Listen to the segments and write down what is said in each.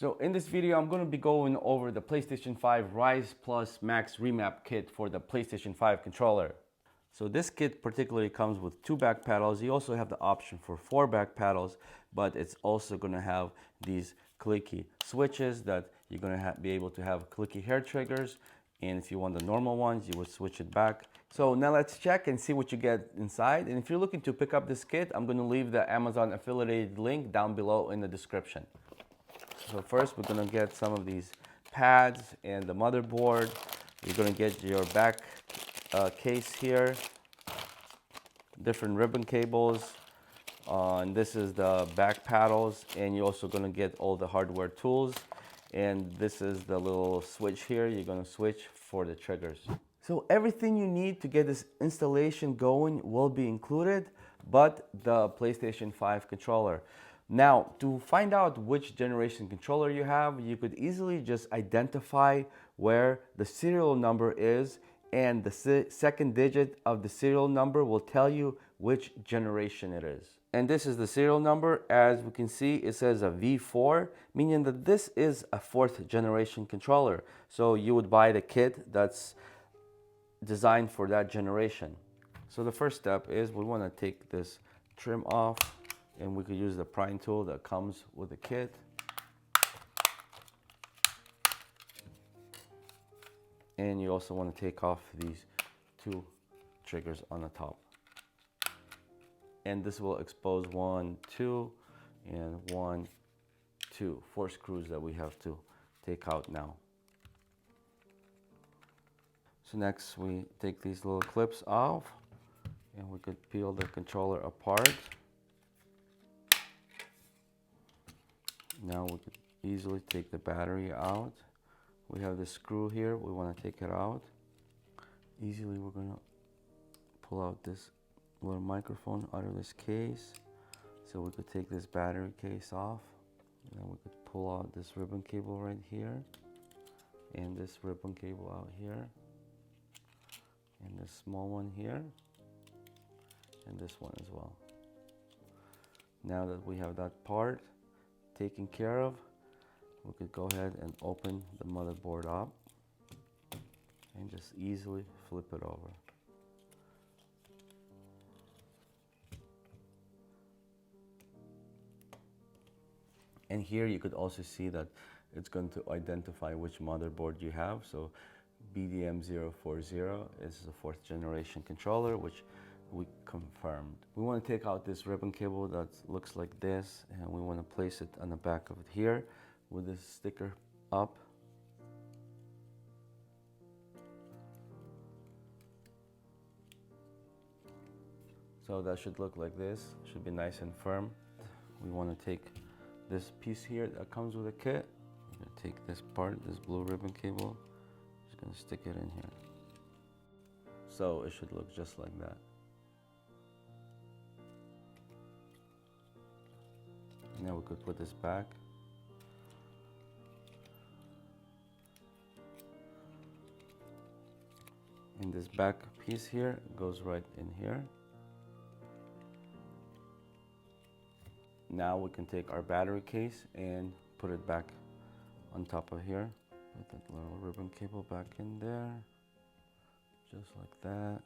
So in this video, I'm going to be going over the PlayStation 5 Rise Plus Max Remap kit for the PlayStation 5 controller. So this kit particularly comes with 2 back paddles. You also have the option for 4 back paddles, but it's also going to have these clicky switches that you're going to be able to have clicky hair triggers. And if you want the normal ones, you would switch it back. So now let's check and see what you get inside. And if you're looking to pick up this kit, I'm going to leave the Amazon affiliated link down below in the description. So first we're gonna get some of these pads and the motherboard. You're gonna get your back case here, different ribbon cables, and this is the back paddles, and you're also gonna get all the hardware tools. And this is the little switch here. You're gonna switch for the triggers. So everything you need to get this installation going will be included, but the PlayStation 5 controller. Now, to find out which generation controller you have, you could easily just identify where the serial number is, and the second digit of the serial number will tell you which generation it is. And this is the serial number. As we can see, it says a V4, meaning that this is a 4th generation controller. So you would buy the kit that's designed for that generation. So the first step is we want to take this trim off, and we could use the prying tool that comes with the kit. And you also want to take off these 2 triggers on the top. And this will expose 1, 2, and 1, 2, 4 screws that we have to take out now. So next we take these little clips off, and we could peel the controller apart. Now we could easily take the battery out. We have this screw here, we want to take it out. Easily we're going to pull out this little microphone out of this case. So we could take this battery case off. And then we could pull out this ribbon cable right here. And this ribbon cable out here. And this small one here. And this one as well. Now that we have that part taken care of, we could go ahead and open the motherboard up and just easily flip it over. And here you could also see that it's going to identify which motherboard you have. So BDM040 is a 4th generation controller, which we confirmed. We want to take out this ribbon cable that looks like this, and we want to place it on the back of it here with this sticker up. So that should look like this, should be nice and firm. We want to take this piece here that comes with the kit. We're going to take this part, this blue ribbon cable, just going to stick it in here. So it should look just like that. Now we could put this back. And this back piece here goes right in here. Now we can take our battery case and put it back on top of here. Put that little ribbon cable back in there, just like that.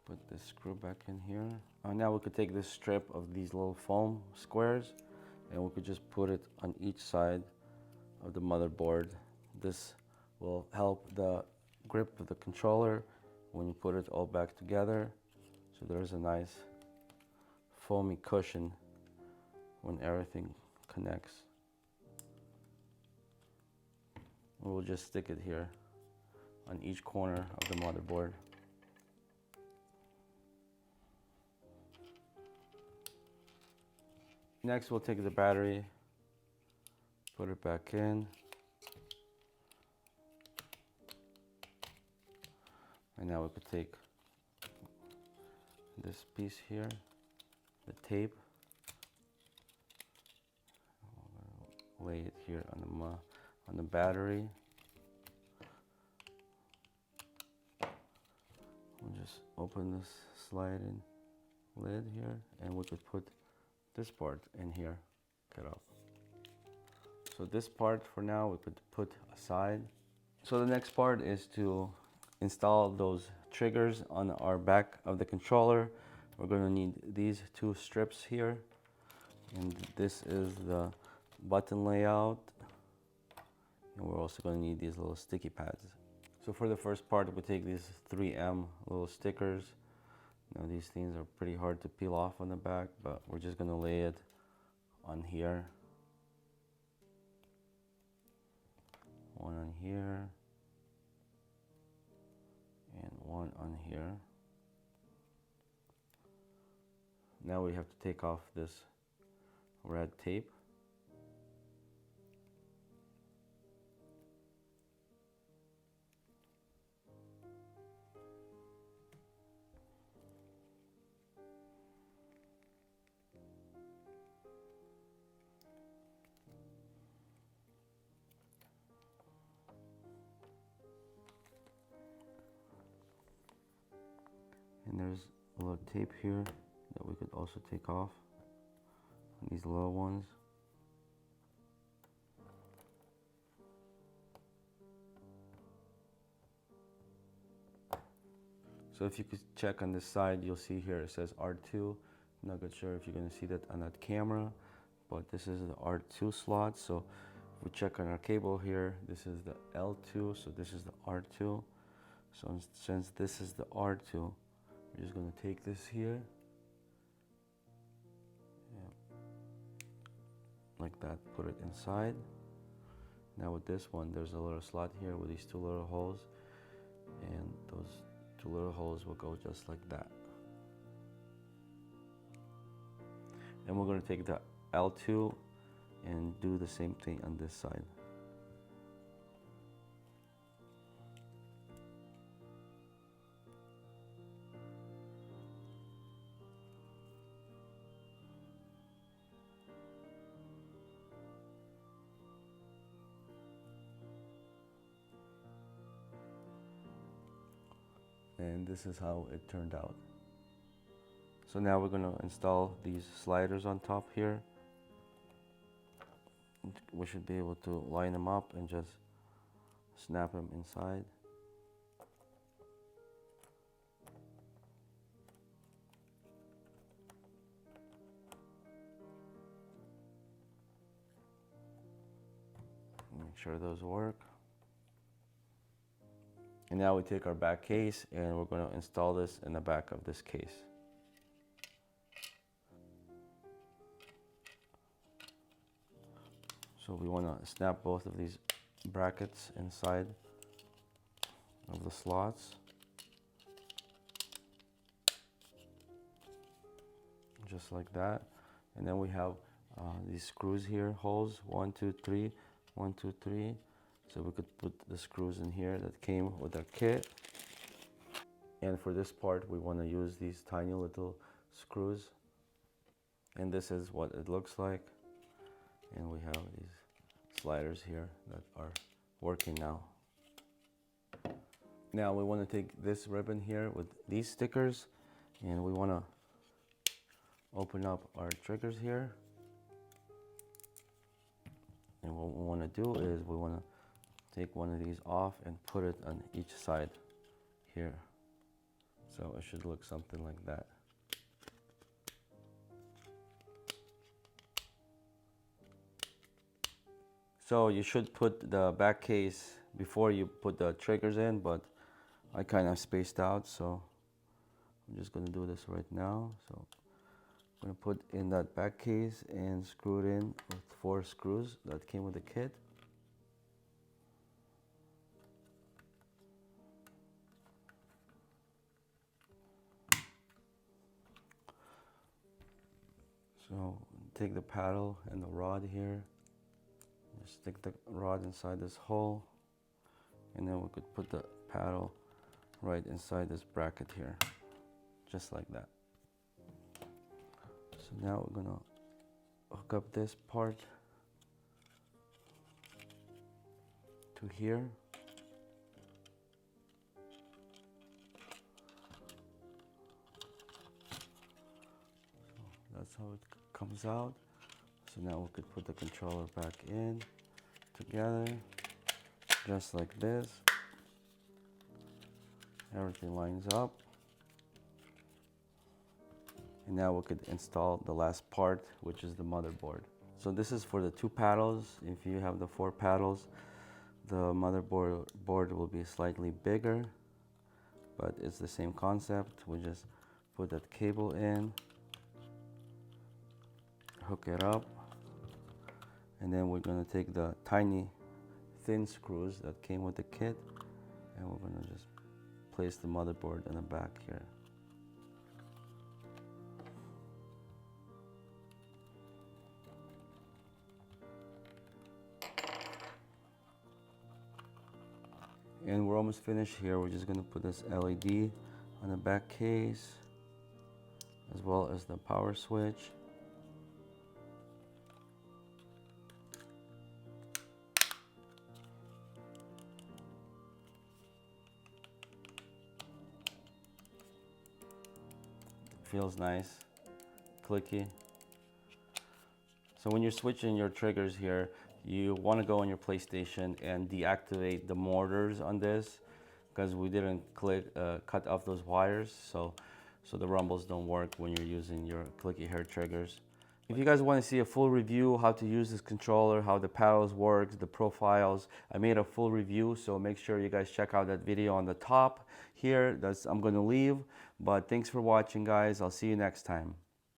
Put this screw back in here. Now we could take this strip of these little foam squares, and we could just put it on each side of the motherboard. This will help the grip of the controller when you put it all back together. So there's a nice foamy cushion when everything connects. We'll just stick it here on each corner of the motherboard. Next, we'll take the battery, put it back in. And now we could take this piece here, the tape, lay it here on the battery. We'll just open this slide in lid here, and we could put this part in here, get up. So this part for now we could put aside. So the next part is to install those triggers on our back of the controller. We're going to need these two strips here, and this is the button layout, and we're also going to need these little sticky pads. So for the first part, we take these 3M little stickers. Now these things are pretty hard to peel off on the back, but we're just going to lay it on here, one on here, and one on here. Now we have to take off this red tape. And there's a little tape here that we could also take off. And these little ones. So if you could check on this side, you'll see here it says R2. I'm not good sure if you're going to see that on that camera, but this is the R2 slot. So if we check on our cable here, this is the L2, so this is the R2. So since this is the R2, we're just going to take this here, like that, put it inside. Now with this one, there's a little slot here with these two little holes, and those two little holes will go just like that. And we're going to take the L2 and do the same thing on this side. And this is how it turned out. So now we're going to install these sliders on top here. We should be able to line them up and just snap them inside. Make sure those work. And now we take our back case and we're going to install this in the back of this case. So we want to snap both of these brackets inside of the slots. Just like that. And then we have these screws here, holes, 1, 2, 3, 1, 2, 3. So we could put the screws in here that came with our kit. And for this part, we want to use these tiny little screws. And this is what it looks like. And we have these sliders here that are working now. Now we want to take this ribbon here with these stickers, and we want to open up our triggers here. And what we want to do is we want to take one of these off and put it on each side here. So it should look something like that. So you should put the back case before you put the triggers in, but I kind of spaced out, so I'm just going to do this right now. So I'm going to put in that back case and screw it in with 4 screws that came with the kit. So take the paddle and the rod here, just stick the rod inside this hole, and then we could put the paddle right inside this bracket here, just like that. So now we're gonna hook up this part to here. how it comes out. So now we could put the controller back in together, just like this. Everything lines up. And now we could install the last part, which is the motherboard. So this is for the 2 paddles. If you have the 4 paddles, the motherboard will be slightly bigger, but it's the same concept. We just put that cable in, hook it up, and then we're gonna take the tiny thin screws that came with the kit, and we're gonna just place the motherboard in the back here. And we're almost finished here. We're just gonna put this LED on the back case, as well as the power switch. Feels nice, clicky. So when you're switching your triggers here, you want to go on your PlayStation and deactivate the motors on this, because we didn't cut off those wires, so the rumbles don't work when you're using your clicky hair triggers. If you guys want to see a full review how to use this controller, how the paddles work, the profiles, I made a full review, so make sure you guys check out that video on the top here. I'm going to leave, but thanks for watching, guys. I'll see you next time.